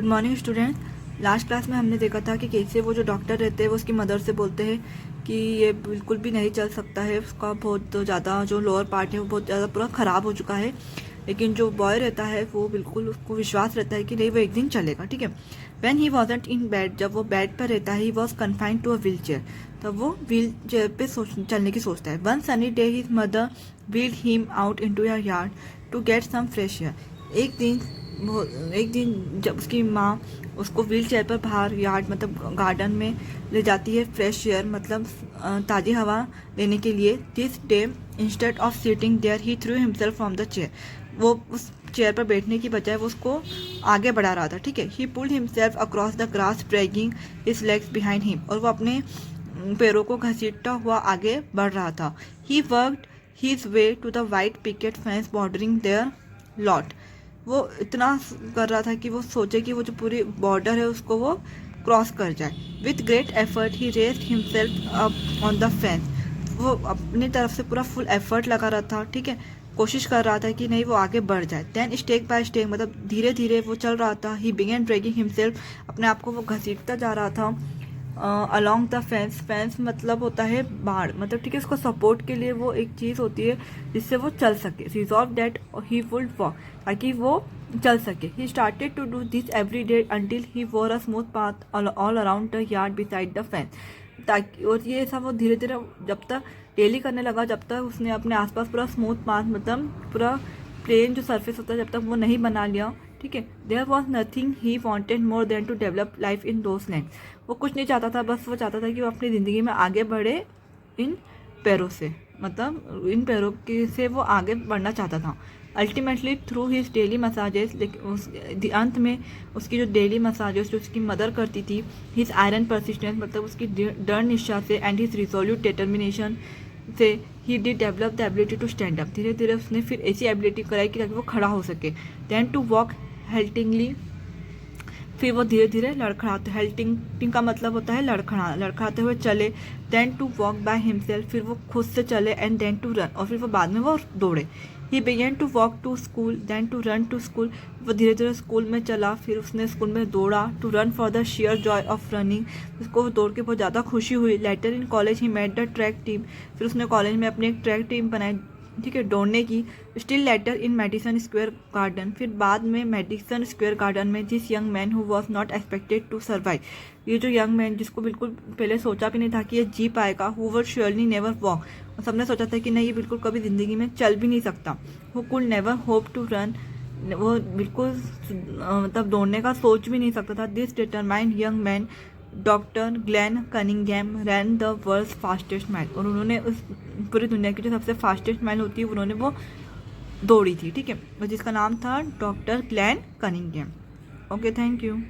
Morning students. Last class में हमने देखा था कि कैसे वो जो डॉक्टर रहते हैं वो उसकी मदर से बोलते हैं कि ये बिल्कुल भी नहीं चल सकता है, उसका बहुत ज़्यादा जो लोअर पार्ट है वो बहुत ज़्यादा पूरा ख़राब हो चुका है। लेकिन जो बॉय रहता है वो बिल्कुल उसको विश्वास रहता है कि नहीं वो एक दिन चलेगा, ठीक है। When he wasn't in bed, जब वो बेड पर रहता है, he was confined to a wheelchair, तब वो व्हील चेयर पे चलने की सोचता है। One sunny day his mother wheeled him out into your yard to get some fresh air. एक दिन जब उसकी माँ उसको व्हील चेयर पर बाहर यार्ड मतलब गार्डन में ले जाती है, फ्रेश एयर मतलब ताज़ी हवा लेने के लिए। This day instead of sitting there he threw himself from the chair, वो उस चेयर पर बैठने की बजाय वो उसको आगे बढ़ा रहा था, ठीक है। ही pulled himself across the grass dragging his legs behind him, और वो अपने पैरों को घसीटता हुआ आगे बढ़ रहा था। He worked his way to the white picket fence bordering their lot, वो इतना कर रहा था कि वो सोचे कि वो जो पूरी बॉर्डर है उसको वो क्रॉस कर जाए। With great effort he raised himself up on the fence, वो अपनी तरफ से पूरा फुल एफर्ट लगा रहा था, ठीक है, कोशिश कर रहा था कि नहीं वो आगे बढ़ जाए। देन स्टेक बाय स्टेक मतलब धीरे धीरे वो चल रहा था। ही बिगेन ड्रैगिंग हिमसेल्फ, अपने आप को वो घसीटता जा रहा था अलोंग द फेंस। फेंस मतलब होता है बाड़, मतलब ठीक है, उसको सपोर्ट के लिए वो एक चीज़ होती है जिससे वो चल सके। Resolve that he would walk, ताकि वो चल सके। He started to do this every day until he wore a smooth path all around the yard beside the fence, ताकि और ये ऐसा वो धीरे धीरे जब तक डेली करने लगा, जब तक उसने अपने आसपास पूरा स्मूथ पाथ मतलब पूरा प्लेन जो सरफेस होता है जब तक वो नहीं बना लिया, ठीक है। There was nothing he wanted more than to develop life in those land, वो कुछ नहीं चाहता था, बस वो चाहता था कि वो अपनी ज़िंदगी में आगे बढ़े इन पैरों से, मतलब इन पैरों के से वो आगे बढ़ना चाहता था। Ultimately through his daily massages, लेकिन उस अंत में उसकी जो डेली मसाजेस जो उसकी मदर करती थी, हिज आयरन परसिस्टेंस मतलब उसकी दृढ़ निश्चय से, एंड हिज रिजोल्यूट डिटर्मिनेशन से, he did develop the ability to stand up, धीरे धीरे उसने फिर ऐसी एबिलिटी कराई कि ताकि वो खड़ा हो सके। देन टू वॉक हेल्टिंगली, फिर वो धीरे धीरे लड़खड़ाते, हेल्टिंग का मतलब होता है लड़खड़ाते हुए चले। Then to walk by himself, फिर वो खुद से चले। एंड देन टू रन, और फिर वो बाद में वो दौड़े। He began to walk to school, then to run to school, वो धीरे धीरे स्कूल में चला, फिर उसने स्कूल में दौड़ा। To run for the sheer joy of running, उसको दौड़ के बहुत ज़्यादा खुशी हुई। Later in college he made the track team, फिर उसने कॉलेज में अपनी एक ट्रैक टीम बनाई, ठीक है, दौड़ने की। Still later in Madison Square Garden, फिर बाद में मेडिसन स्क्वायर गार्डन में this young man who was not expected to survive, ये जो यंग मैन जिसको बिल्कुल पहले सोचा भी नहीं था कि ये जी पाएगा, who were surely never walk, और सबने सोचा था कि नहीं ये बिल्कुल कभी ज़िंदगी में चल भी नहीं सकता। Who could never hope to run, वो बिल्कुल मतलब दौड़ने का सोच भी नहीं सकता था। This determined young man doctor Glenn Cunningham ran the world's fastest mile, और उन्होंने उस पूरी दुनिया की जो सबसे फास्टेस्ट माइल होती है उन्होंने वो दौड़ी थी, ठीक है, और जिसका नाम था doctor Glenn Cunningham. Okay, thank you.